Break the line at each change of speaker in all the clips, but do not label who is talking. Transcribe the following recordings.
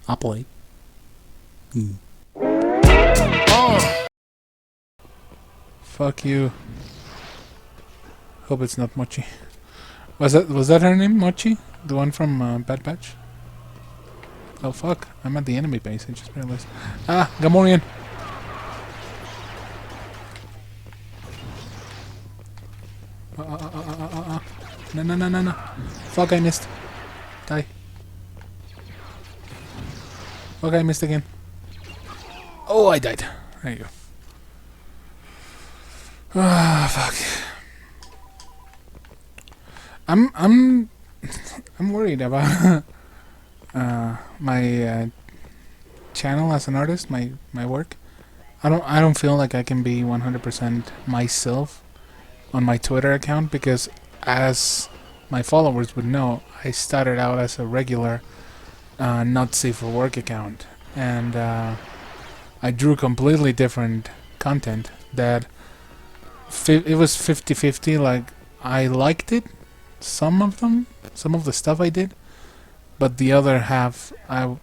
I'll play. Fuck you. Hope it's not Mochi. Was that her name, Mochi? The one from Bad Batch? Oh fuck! I'm at the enemy base. I just realized. Ah, Gamorrean. No. Fuck! I missed. Die. Fuck! I missed again. Oh, I died. There you go. Ah, fuck. I'm worried about my channel as an artist, my work. I don't feel like I can be 100% myself on my Twitter account because, as my followers would know, I started out as a regular not safe for work account, and I drew completely different content that it was 50-50. Like, I liked it, some of the stuff I did, but the other half I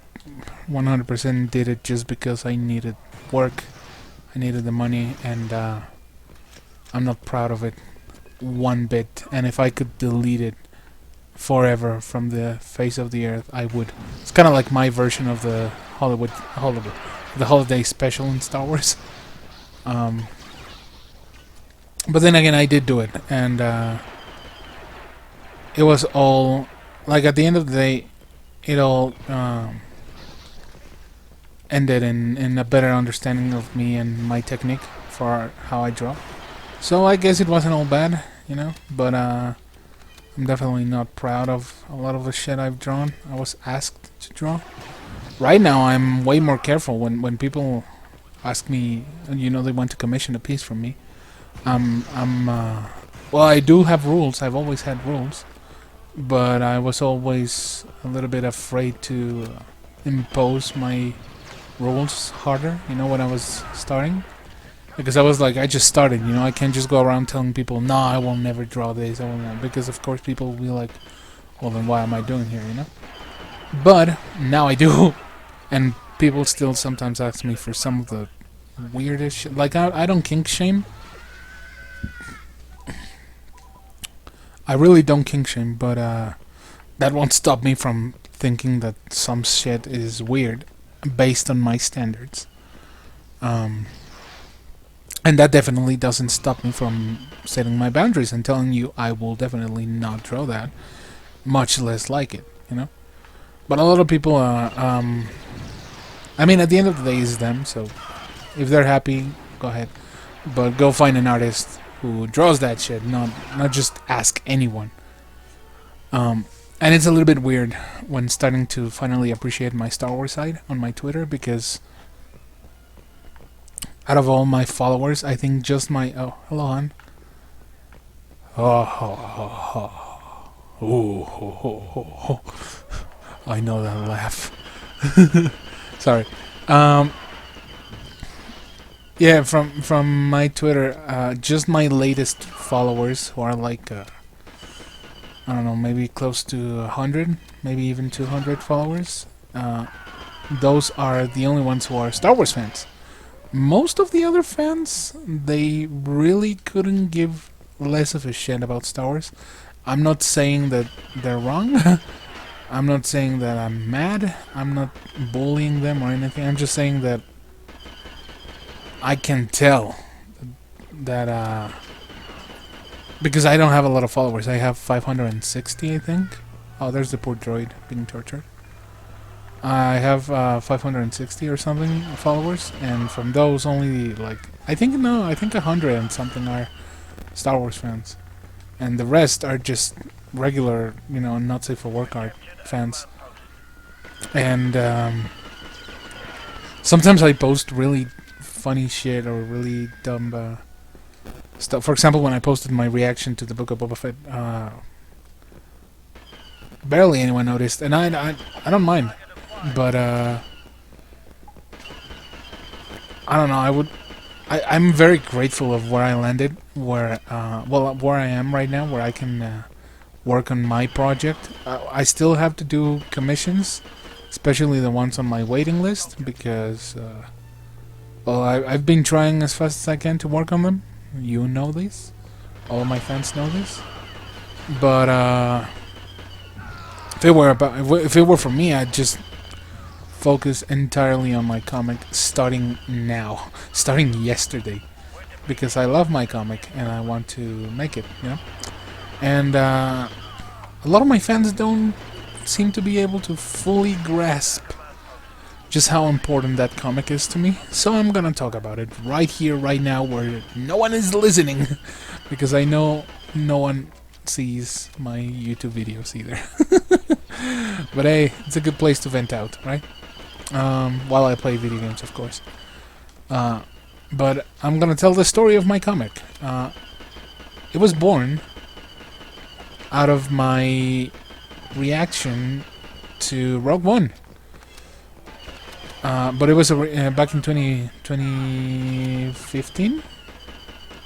100% did it just because I needed work, I needed the money, and I'm not proud of it one bit. And if I could delete it forever from the face of the earth, I would. It's kind of like my version of the the holiday special in Star Wars. But then again, I did do it, and it was all, like, at the end of the day, it all ended in a better understanding of me and my technique for how I draw. So I guess it wasn't all bad, you know, but I'm definitely not proud of a lot of the shit I've drawn. I was asked to draw. Right now, I'm way more careful when people ask me, you know, they want to commission a piece from me. Well, I do have rules. I've always had rules, but I was always a little bit afraid to impose my rules harder, you know, when I was starting. Because I was like, I just started, you know, I can't just go around telling people, no, I will never draw this, I will not. Because, of course, people will be like, well, then why am I doing here, you know? But now I do, and people still sometimes ask me for some of the weirdest shit. Like, I don't kink shame. I really don't kink shame, but that won't stop me from thinking that some shit is weird based on my standards. And that definitely doesn't stop me from setting my boundaries and telling you I will definitely not draw that, much less like it, you know? But a lot of people I mean, at the end of the day, it's them, so if they're happy, go ahead. But go find an artist who draws that shit, not just ask anyone. And it's a little bit weird when starting to finally appreciate my Star Wars side on my Twitter, because out of all my followers, I think just my... Oh, hello, hon. Oh. I know that laugh. Sorry. Yeah, from my Twitter, just my latest followers, who are like, I don't know, maybe close to 100, maybe even 200 followers. Those are the only ones who are Star Wars fans. Most of the other fans, they really couldn't give less of a shit about Star Wars. I'm not saying that they're wrong. I'm not saying that I'm mad. I'm not bullying them or anything. I'm just saying that I can tell that because I don't have a lot of followers. I have 560, I think. Oh, there's the poor droid being tortured. I have 560 or something followers, and from those only, like, I think 100 and something are Star Wars fans, and the rest are just regular, you know, not safe for work art fans. And sometimes I post really funny shit or really dumb stuff. For example, when I posted my reaction to the Book of Boba Fett, barely anyone noticed, and I don't mind. But I don't know. I'm very grateful of where I landed, where I am right now, where I can work on my project. I still have to do commissions, especially the ones on my waiting list, because well, I've been trying as fast as I can to work on them. You know this. All my fans know this. But if it were for me, I'd just focus entirely on my comic starting now, starting yesterday, because I love my comic and I want to make it, you know. And a lot of my fans don't seem to be able to fully grasp just how important that comic is to me. So I'm gonna talk about it right here, right now, where no one is listening, because I know no one sees my YouTube videos either. But hey, it's a good place to vent out, right? While I play video games, of course. But I'm gonna tell the story of my comic. It was born out of my reaction to Rogue One. But it was back in 2015?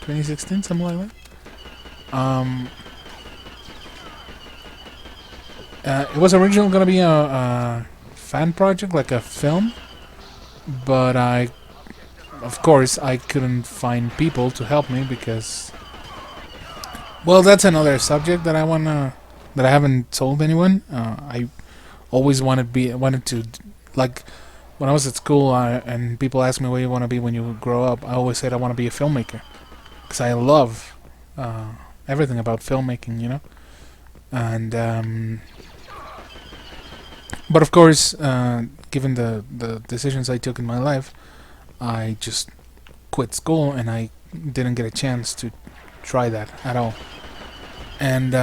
2016, something like that. It was originally going to be a fan project, like a film, but of course, I couldn't find people to help me because, well, that's another subject that that I haven't told anyone. I always wanted to, like, when I was at school and people asked me what you want to be when you grow up, I always said I want to be a filmmaker because I love everything about filmmaking, you know. And but of course, given the decisions I took in my life, I just quit school and I didn't get a chance to try that at all. And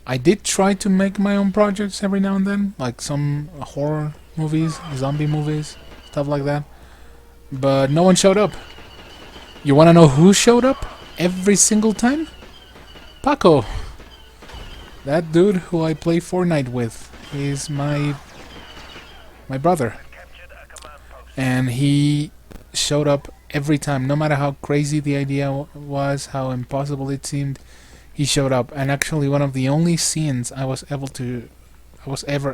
I did try to make my own projects every now and then, like some horror movies, zombie movies, stuff like that. But no one showed up. You wanna know who showed up every single time? Paco. That dude who I play Fortnite with is my brother. And he showed up every time, no matter how crazy the idea was, how impossible it seemed. He showed up, and actually one of the only scenes I was ever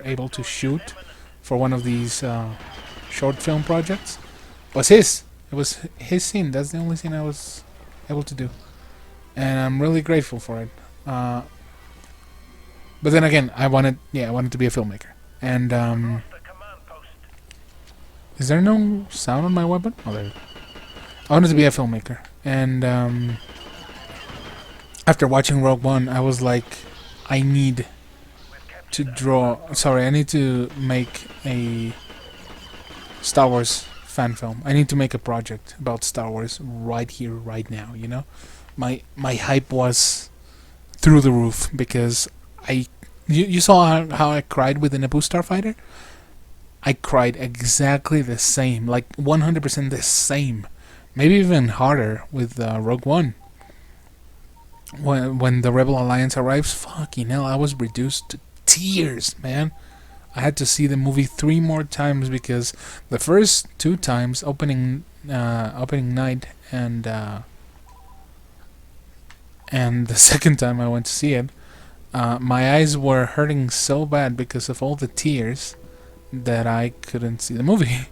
able to shoot for one of these short film projects was his. It was his scene. That's the only scene I was able to do, and I'm really grateful for it. But then again, I wanted to be a filmmaker, and is there no sound on my weapon? Oh, there. I wanted to be a filmmaker, and after watching Rogue One, I was like, I need to make a Star Wars fan film. I need to make a project about Star Wars right here, right now, you know? My hype was through the roof because you saw how I cried with the Naboo Starfighter? I cried exactly the same, like 100% the same. Maybe even harder with Rogue One. When the Rebel Alliance arrives, fucking hell, I was reduced to tears, man. I had to see the movie 3 more times because the first 2 times, opening night and the second time I went to see it, my eyes were hurting so bad because of all the tears that I couldn't see the movie.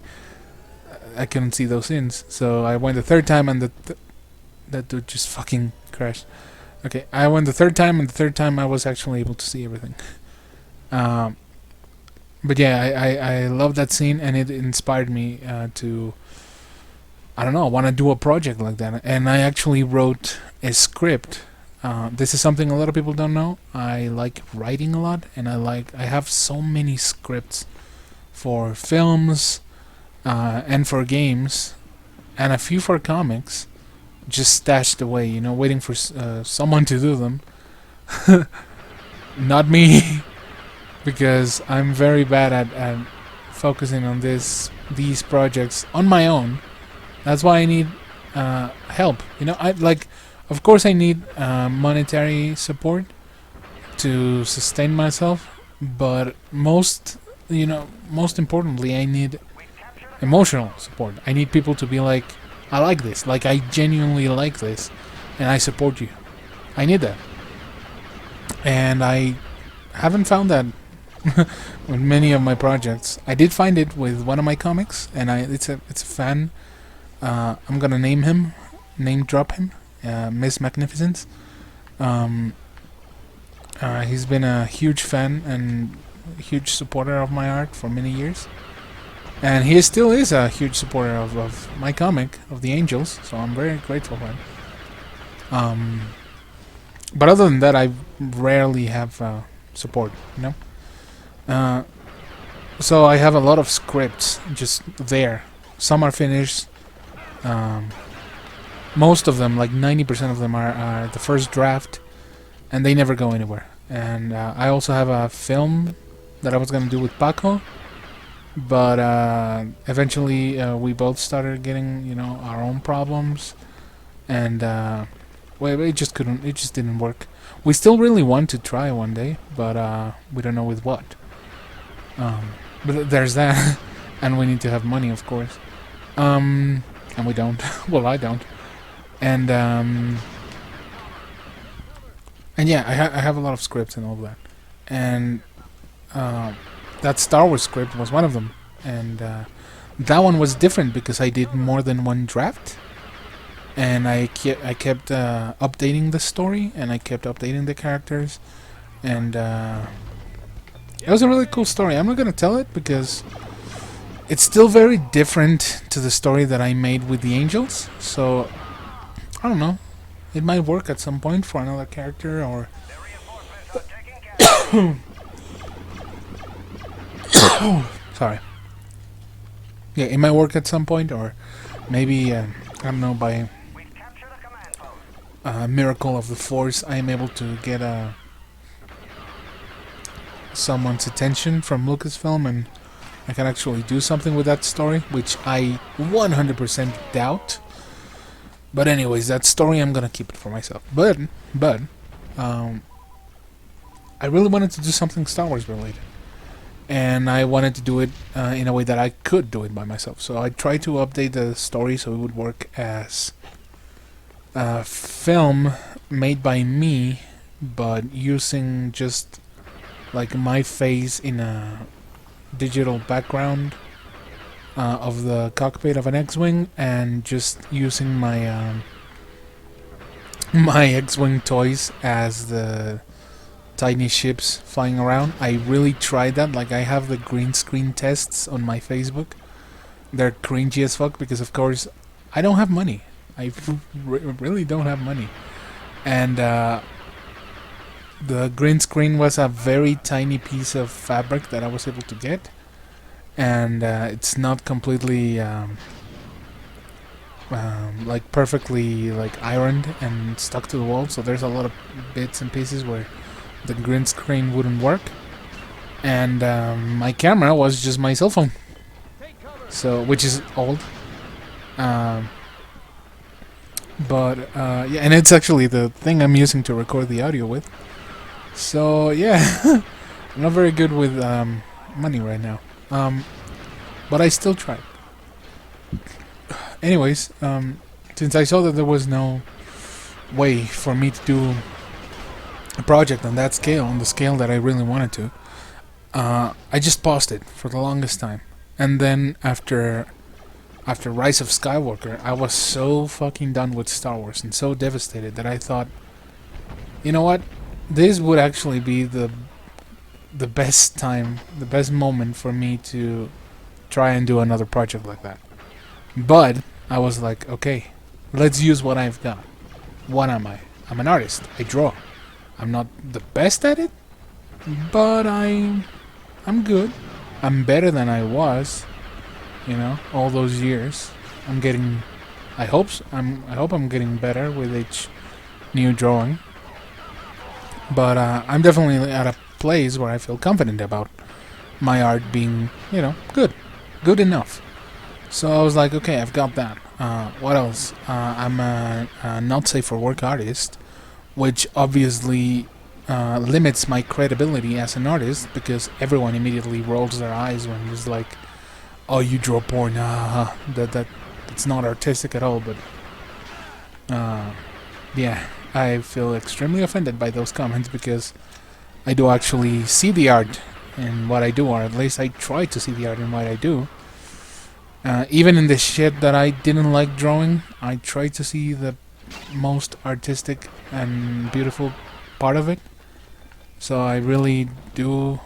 I couldn't see those scenes, so I went the 3rd time and that dude just fucking crashed. Okay, I went the 3rd time, and the 3rd time I was actually able to see everything. But yeah, I love that scene, and it inspired me to, I don't know, want to do a project like that. And I actually wrote a script. This is something a lot of people don't know. I like writing a lot, and I have so many scripts for films and for games, and a few for comics, just stashed away, you know, waiting for someone to do them. Not me, because I'm very bad at focusing on these projects on my own. That's why I need help. You know, of course I need monetary support to sustain myself, but most importantly, I need emotional support. I need people to be like, I like this, like I genuinely like this, and I support you. I need that, and I haven't found that with many of my projects. I did find it with one of my comics, and it's a fan. I'm gonna name drop him, Miss Magnificence. Um, he's been a huge fan and huge supporter of my art for many years, and he still is a huge supporter of my comic of the Angels. So I'm very grateful for him. Um, but other than that, I rarely have support. You know. Uh, so I have a lot of scripts just there. Some are finished. Um, most of them, like 90% of them, are the first draft, and they never go anywhere. And I also have a film that I was gonna do with Paco, but eventually we both started getting, our own problems, and well, it just couldn't. It just didn't work. We still really want to try one day, but we don't know with what. But there's that, and we need to have money, of course. And we don't. Well, I don't. And yeah, I have a lot of scripts and all of that, and that Star Wars script was one of them, and that one was different because I did more than one draft, and I kept updating the story, and I kept updating the characters, and it was a really cool story. I'm not gonna tell it because it's still very different to the story that I made with the Angels, so I don't know. It might work at some point for another character, or sorry. Yeah, it might work at some point, or maybe I don't know, by a miracle of the Force, I am able to get someone's attention from Lucasfilm, and I can actually do something with that story, which I 100% doubt. But anyways, that story, I'm gonna keep it for myself. But I really wanted to do something Star Wars related, and I wanted to do it in a way that I could do it by myself. So I tried to update the story so it would work as a film made by me, but using just like my face in a digital background of the cockpit of an X-wing, and just using my my X-wing toys as the tiny ships flying around. I really tried that. Like, I have the green screen tests on my Facebook. They're cringy as fuck because, of course, I don't have money. I really don't have money, and the green screen was a very tiny piece of fabric that I was able to get, and it's not completely like perfectly like ironed and stuck to the wall, so there's a lot of bits and pieces where the green screen wouldn't work, and my camera was just my cell phone, so which is old, but yeah, and it's actually the thing I'm using to record the audio with. So yeah, I'm not very good with money right now. But I still tried. Anyways, since I saw that there was no way for me to do a project on that scale, on the scale that I really wanted to, I just paused it for the longest time. And then after Rise of Skywalker, I was so fucking done with Star Wars and so devastated that I thought, you know what? This would actually be the best time, the best moment for me to try and do another project like that. But I was like, okay, let's use what I've got. What am I? I'm an artist. I draw. I'm not the best at it, but I'm good. I'm better than I was, all those years. I'm getting. I hope I'm getting better with each new drawing. But I'm definitely at a place where I feel confident about my art being, good enough. So I was like, okay, I've got that. What else? I'm a not safe for work artist, which obviously limits my credibility as an artist, because everyone immediately rolls their eyes when it's like, oh, you draw porn, that's not artistic at all. But yeah, I feel extremely offended by those comments, because I do actually see the art in what I do, or at least I try to see the art in what I do. Even in the shit that I didn't like drawing, I try to see the most artistic and beautiful part of it. So I really do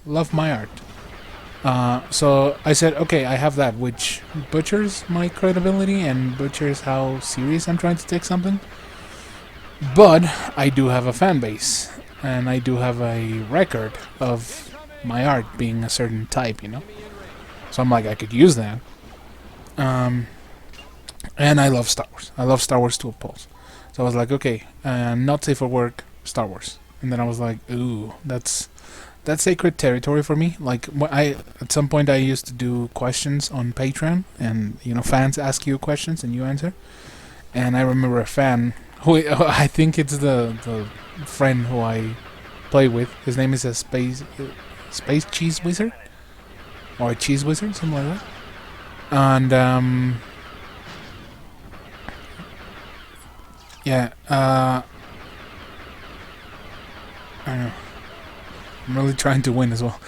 love my art. So I said, okay, I have that, which butchers my credibility and butchers how serious I'm trying to take something. But I do have a fan base, and I do have a record of my art being a certain type, you know? So I'm like, I could use that. And I love Star Wars. I love Star Wars to a pulse. So I was like, okay, not safe for work, Star Wars. And then I was like, ooh, that's sacred territory for me. Like, at some point I used to do questions on Patreon, and you know, fans ask you questions and you answer. And I remember a fan who I think it's the friend who I play with. His name is a space cheese wizard, or a cheese wizard, something like that. And yeah, I don't know. I'm really trying to win as well.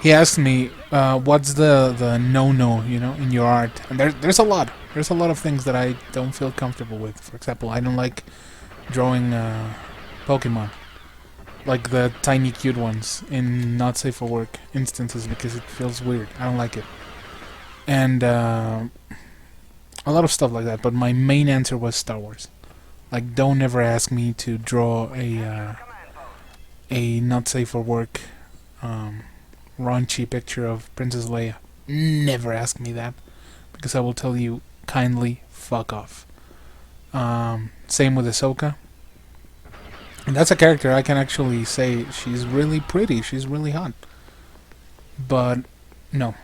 He asked me, what's the no-no, you know, in your art? And there's a lot. There's a lot of things that I don't feel comfortable with. For example, I don't like drawing Pokemon. Like the tiny cute ones in not safe for work instances, because it feels weird. I don't like it. And a lot of stuff like that. But my main answer was Star Wars. Like, don't ever ask me to draw a not safe for work raunchy picture of Princess Leia. Never ask me that, because I will tell you kindly fuck off. Same with Ahsoka. And that's a character I can actually say she's really pretty, she's really hot. But no,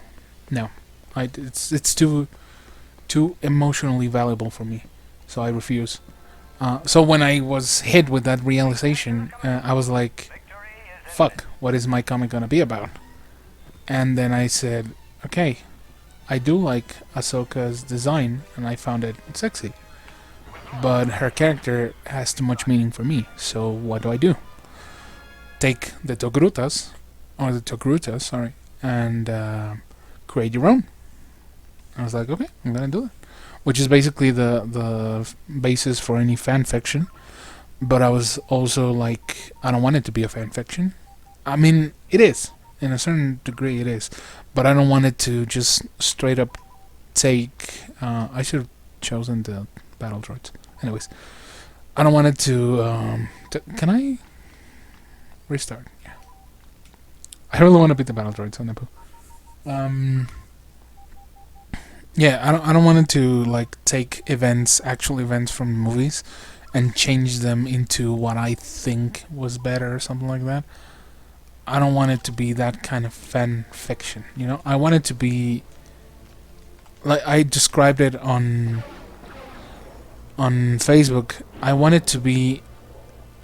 it's too emotionally valuable for me, so I refuse. So when I was hit with that realization, I was like, fuck, what is my comic gonna be about? And then I said, okay, I do like Ahsoka's design, and I found it sexy. But her character has too much meaning for me, so what do? Take the Togrutas, sorry, and create your own. I was like, okay, I'm gonna do it. Which is basically the basis for any fan fiction. But I was also like, I don't want it to be a fan fiction. I mean, it is. In a certain degree, it is. But I don't want it to just straight up take... I should have chosen the battle droids. Anyways, I don't want it to... can I restart? Yeah. I really want to beat the battle droids on Naboo. Yeah, I don't want it to like take actual events from movies, and change them into what I think was better or something like that. I don't want it to be that kind of fan fiction, you know? I want it to be like I described it on Facebook. I want it to be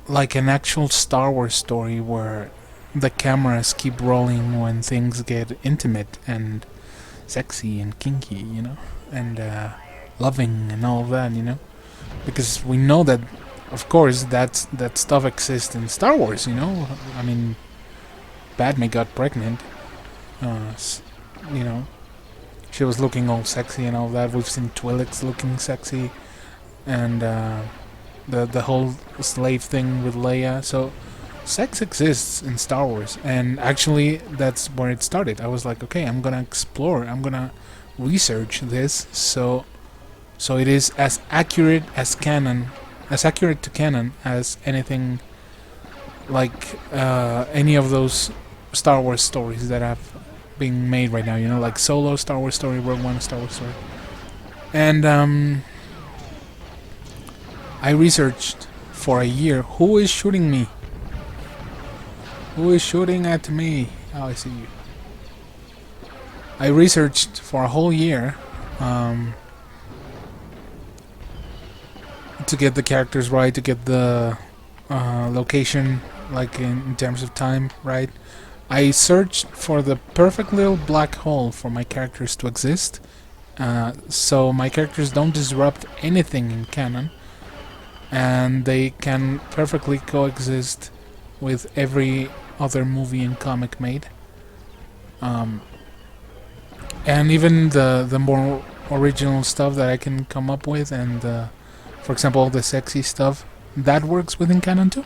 like an actual Star Wars story where the cameras keep rolling when things get intimate and sexy and kinky, you know, and loving and all of that, you know, because we know that, of course, that stuff exists in Star Wars, you know. I mean, Padme got pregnant, you know, she was looking all sexy and all that. We've seen Twi'leks looking sexy, and the whole slave thing with Leia. So sex exists in Star Wars, and actually that's where it started. I was like, okay, I'm gonna explore, I'm gonna research this, so it is as accurate to canon as anything, like any of those Star Wars stories that have been made right now, you know, like Solo Star Wars story, Rogue One Star Wars story. And I researched for a year. Who is shooting me? Who is shooting at me? Oh, I see you. I researched for a whole year to get the characters right, to get the location, like in terms of time, right. I searched for the perfect little black hole for my characters to exist, so my characters don't disrupt anything in canon, and they can perfectly coexist with every other movie and comic made. Um, and even the more original stuff that I can come up with, and for example, all the sexy stuff that works within canon too.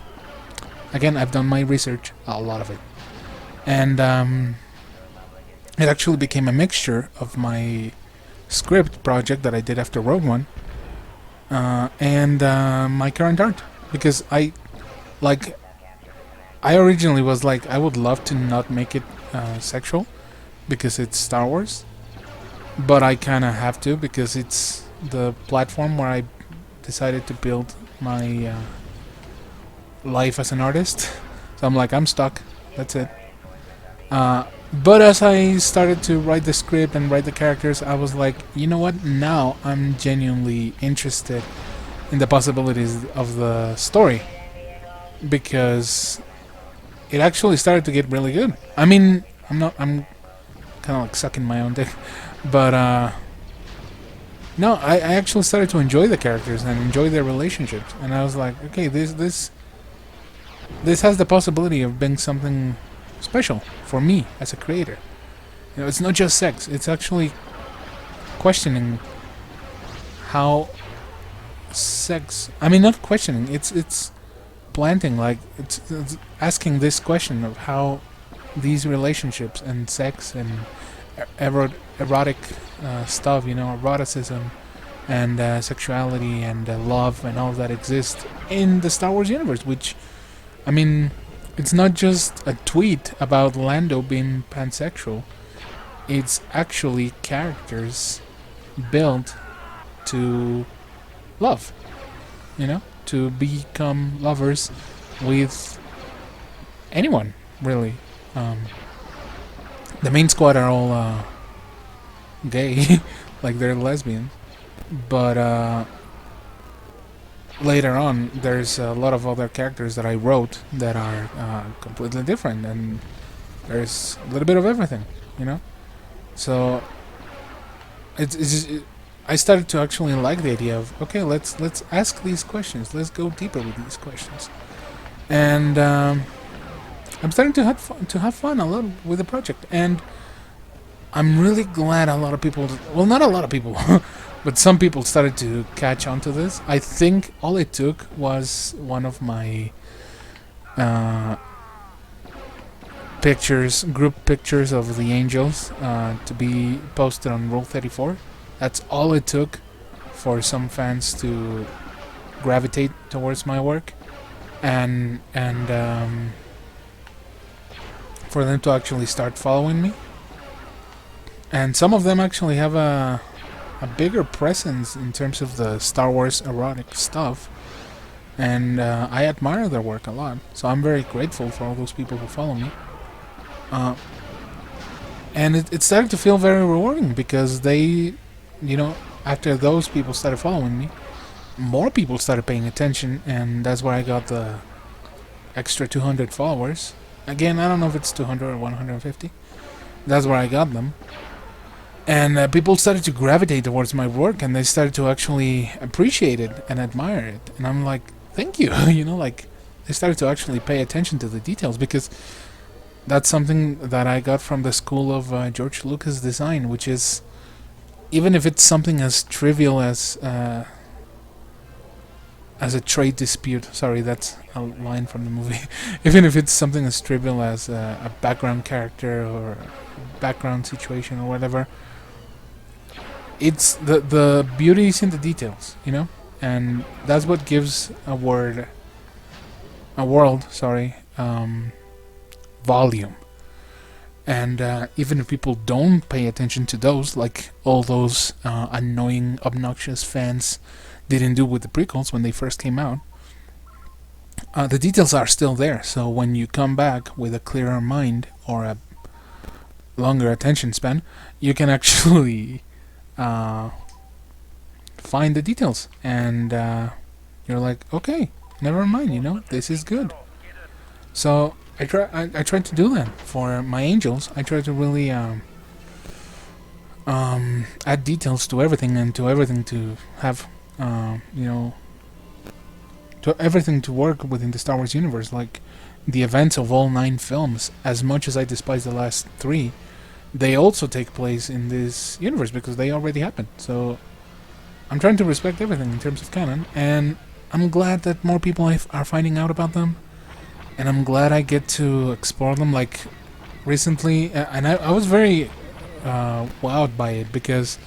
Again, I've done my research, a lot of it, and it actually became a mixture of my script project that I did after Rogue One and my current art, because like I originally was like, I would love to not make it sexual because it's Star Wars, but I kind of have to because it's the platform where I decided to build my life as an artist. So I'm like, I'm stuck. That's it. But as I started to write the script and write the characters, I was like, you know what? Now I'm genuinely interested in the possibilities of the story, because it actually started to get really good. I mean, I'm kind of like sucking my own dick, but no, I actually started to enjoy the characters and enjoy their relationships, and I was like, okay, this has the possibility of being something special for me as a creator. You know, it's not just sex; it's actually questioning how sex. I mean, not questioning. It's planting, like it's asking this question of how these relationships and sex and erotic stuff, you know, eroticism and sexuality and love and all of that exist in the Star Wars universe. Which, I mean, it's not just a tweet about Lando being pansexual. It's actually characters built to love, you know, to become lovers with anyone, really. The main squad are all gay, like they're lesbians, but later on there's a lot of other characters that I wrote that are completely different, and there's a little bit of everything, you know. So I started to actually like the idea of, okay, let's ask these questions, let's go deeper with these questions, and I'm starting to have fun a lot with the project, and I'm really glad a lot of people, well, not a lot of people, but some people started to catch on to this. I think all it took was one of my group pictures of the angels to be posted on Rule 34. That's all it took for some fans to gravitate towards my work, and for them to actually start following me. And some of them actually have a bigger presence in terms of the Star Wars erotic stuff, and I admire their work a lot. So I'm very grateful for all those people who follow me. And it started to feel very rewarding because they, you know, after those people started following me, more people started paying attention, and that's where I got the extra 200 followers. Again, I don't know if it's 200 or 150. That's where I got them. And people started to gravitate towards my work, and they started to actually appreciate it and admire it. And I'm like, thank you. You know, like, they started to actually pay attention to the details, because that's something that I got from the school of George Lucas design, which is, even if it's something as trivial as a trade dispute, sorry, that's a line from the movie, even if it's something as trivial as a background character or background situation or whatever, it's the beauty is in the details, you know, and that's what gives a world, volume. And even if people don't pay attention to those, like all those annoying, obnoxious fans didn't do with the prequels when they first came out, the details are still there. So when you come back with a clearer mind or a longer attention span, you can actually find the details, and you're like, okay, never mind, you know, this is good. So I tried to do that for my angels. I tried to really add details to everything, and to everything to have you know, to everything to work within the Star Wars universe. Like, the events of all 9 films, as much as I despise the last 3, they also take place in this universe because they already happened. So I'm trying to respect everything in terms of canon, and I'm glad that more people are finding out about them, and I'm glad I get to explore them. Like recently, and I was very wowed by it because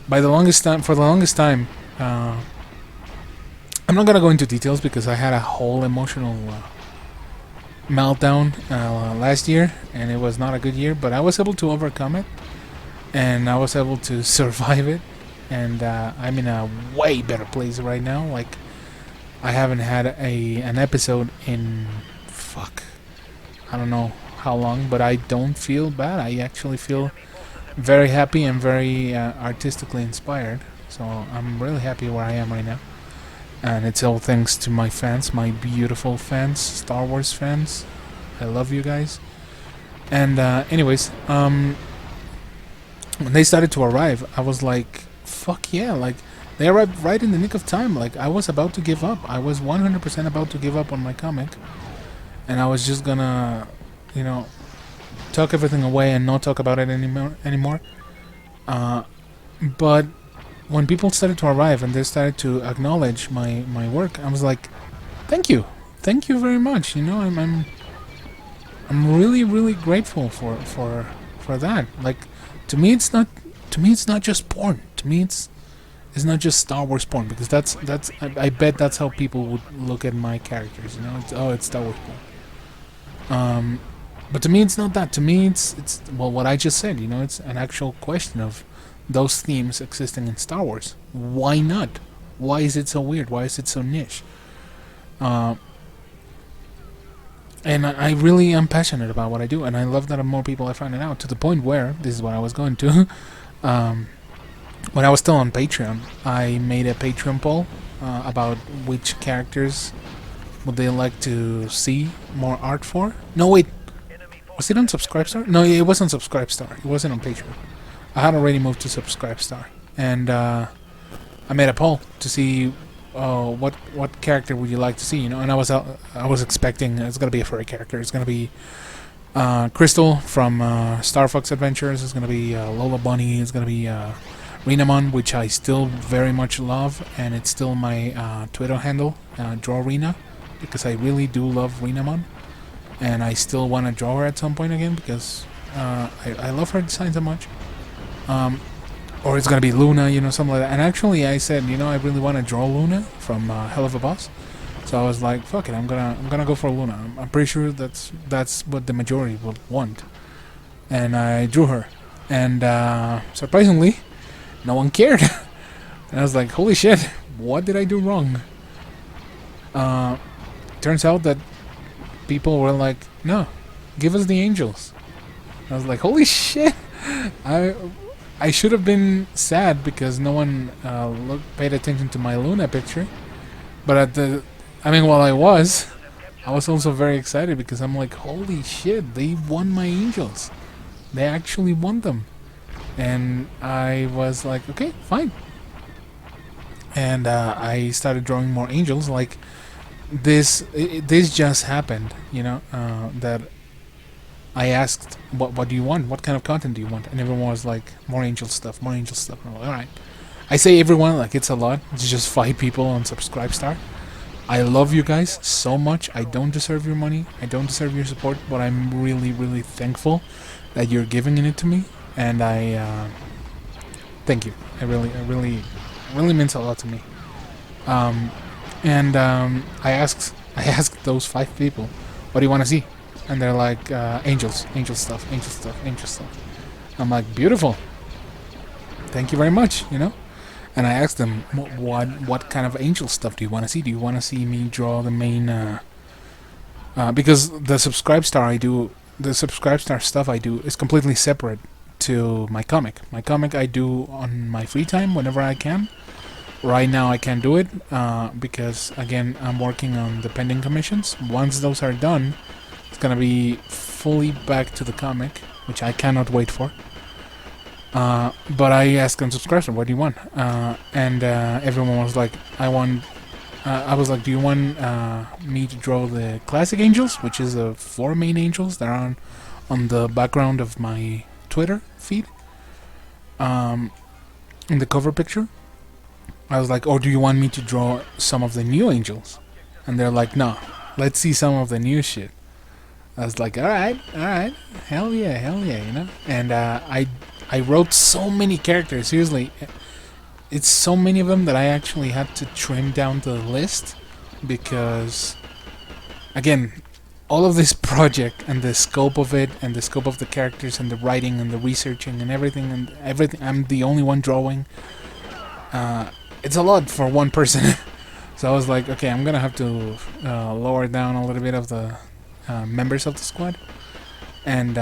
for the longest time, I'm not gonna go into details because I had a whole emotional meltdown last year, and it was not a good year. But I was able to overcome it, and I was able to survive it, and I'm in a way better place right now. Like I haven't had an episode in I don't know how long, but I don't feel bad. I actually feel very happy and very artistically inspired. So I'm really happy where I am right now. And it's all thanks to my fans, my beautiful fans, Star Wars fans. I love you guys. And anyways, when they started to arrive, I was like, fuck yeah, like they arrived right in the nick of time. Like I was about to give up. I was 100% about to give up on my comic. And I was just gonna, tuck everything away and not talk about it anymore. But when people started to arrive and they started to acknowledge my work, I was like, thank you very much. I'm really really grateful for that. Like to me it's not just porn. To me it's not just Star Wars porn, because that's I bet that's how people would look at my characters. It's Star Wars porn. But to me it's not that. To me it's well, what I just said. It's an actual question of those themes existing in Star Wars. Why not? Why is it so weird? Why is it so niche? And I really am passionate about what I do, and I love that more people are finding out, to the point where, this is what I was going to, when I was still on Patreon, I made a Patreon poll about which characters would they like to see more art for. No, wait. Was it on Subscribestar? No, it wasn't Subscribestar. It wasn't on Patreon. I had already moved to Subscribestar, and I made a poll to see what character would you like to see, and I was expecting it's gonna be a furry character. It's gonna be Crystal from Star Fox Adventures. It's gonna be Lola Bunny. It's gonna be Renamon, which I still very much love, and it's still my Twitter handle, Draw Rena, because I really do love Renamon, and I still want to draw her at some point again because I love her design so much. Or it's gonna be Luna, something like that. And actually, I said, I really want to draw Luna from Hell of a Boss. So I was like, fuck it, I'm gonna go for Luna. I'm pretty sure that's what the majority would want. And I drew her, and surprisingly, no one cared. And I was like, holy shit, what did I do wrong? Turns out that people were like, no, give us the angels. I was like, holy shit, I should have been sad because no one paid attention to my Luna picture, but while I was also very excited because I'm like, holy shit, they won my angels. They actually won them. And I was like, okay, fine. And I started drawing more angels. Like this just happened, that I asked, what do you want? What kind of content do you want? And everyone was like, more angel stuff, more angel stuff. And I'm like, alright. I say everyone, like it's a lot. It's just 5 people on Subscribestar. I love you guys so much. I don't deserve your money. I don't deserve your support, but I'm really, really thankful that you're giving it to me. And I thank you. It really means a lot to me. I asked those 5 people, what do you want to see? And they're like, angel stuff. I'm like, beautiful. Thank you very much, And I asked them, what kind of angel stuff do you want to see? Do you want to see me draw the main? Because the Subscribestar stuff I do is completely separate to my comic. My comic I do on my free time whenever I can. Right now I can't do it because, again, I'm working on the pending commissions. Once those are done, it's gonna be fully back to the comic, which I cannot wait for. But I asked on Subscribestar, what do you want? And everyone was like, I want I was like, do you want me to draw the classic angels, which is the 4 main angels that are on the background of my Twitter feed, in the cover picture? I was like, or do you want me to draw some of the new angels? And they're like, no, let's see some of the new shit. I was like, alright, hell yeah, you know? And I wrote so many characters, seriously. It's so many of them that I actually had to trim down the list because, again, all of this project and the scope of it and the scope of the characters and the writing and the researching and everything, I'm the only one drawing. It's a lot for one person. So I was like, okay, I'm gonna have to lower down a little bit of the members of the squad. And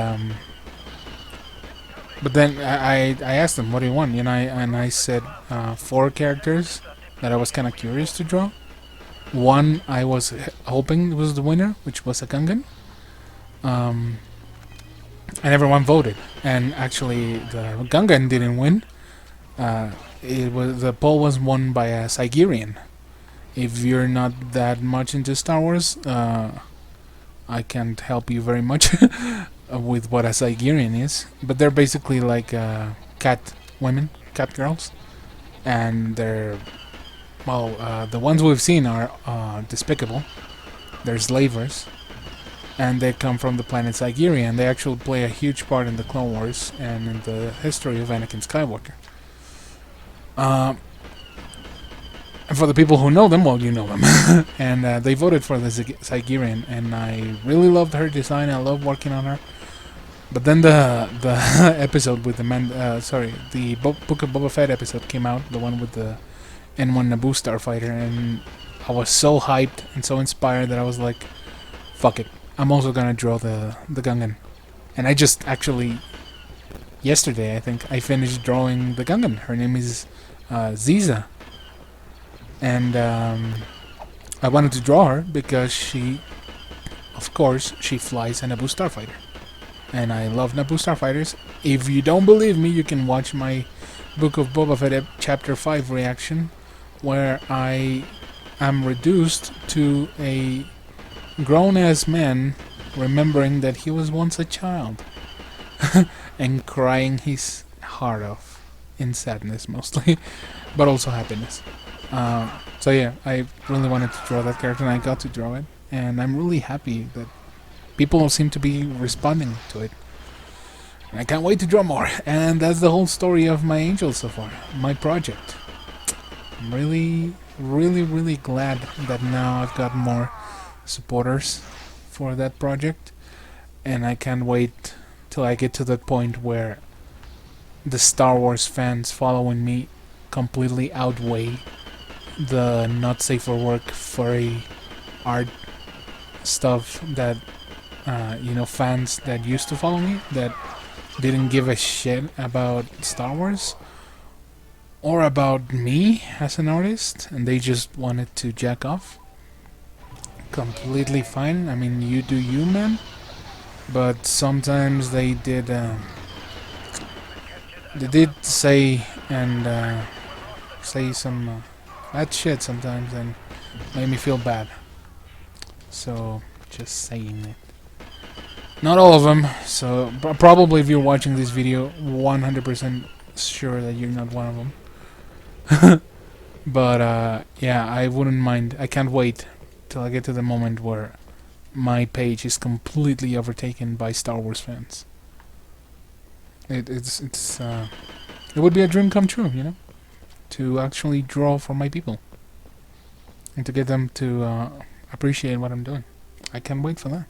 but then I asked them, what do you want? And I said 4 characters that I was kind of curious to draw. One I was hoping was the winner, which was a Gungan. And everyone voted. And actually, the Gungan didn't win. The poll was won by a Sigerian. If you're not that much into Star Wars, I can't help you very much with what a Sigerian is, but they're basically like cat women, cat girls, and they're, well, the ones we've seen are despicable. They're slavers, and they come from the planet Sigerian. They actually play a huge part in the Clone Wars and in the history of Anakin Skywalker. And for the people who know them, well, you know them. And they voted for the Sigerian, and I really loved her design. I love working on her. But then the episode with the the Book of Boba Fett episode came out, the one with the N1 Naboo starfighter, and I was so hyped and so inspired that I was like, fuck it, I'm also gonna draw the Gungan. And I just actually, yesterday I think, I finished drawing the Gungan. Her name is Ziza. And I wanted to draw her because she, of course, she flies a Naboo starfighter. And I love Naboo starfighters. If you don't believe me, you can watch my Book of Boba Fett Chapter 5 reaction, where I am reduced to a grown-ass man remembering that he was once a child and crying his heart off, in sadness mostly, but also happiness. So yeah, I really wanted to draw that character, and I got to draw it, and I'm really happy that people seem to be responding to it. And I can't wait to draw more. And that's the whole story of my angels so far, my project. I'm really, really, really glad that now I've got more supporters for that project, and I can't wait till I get to the point where the Star Wars fans following me completely outweigh the not safe for work furry art stuff that fans that used to follow me that didn't give a shit about Star Wars or about me as an artist, and they just wanted to jack off. Completely fine. I mean, you do you, man. But sometimes they did say and say some bad shit sometimes, and made me feel bad. So just saying it. Not all of them, so probably if you're watching this video, 100% sure that you're not one of them. But yeah, I wouldn't mind. I can't wait till I get to the moment where my page is completely overtaken by Star Wars fans. It would be a dream come true, you know, to actually draw for my people and to get them to appreciate what I'm doing. I can't wait for that.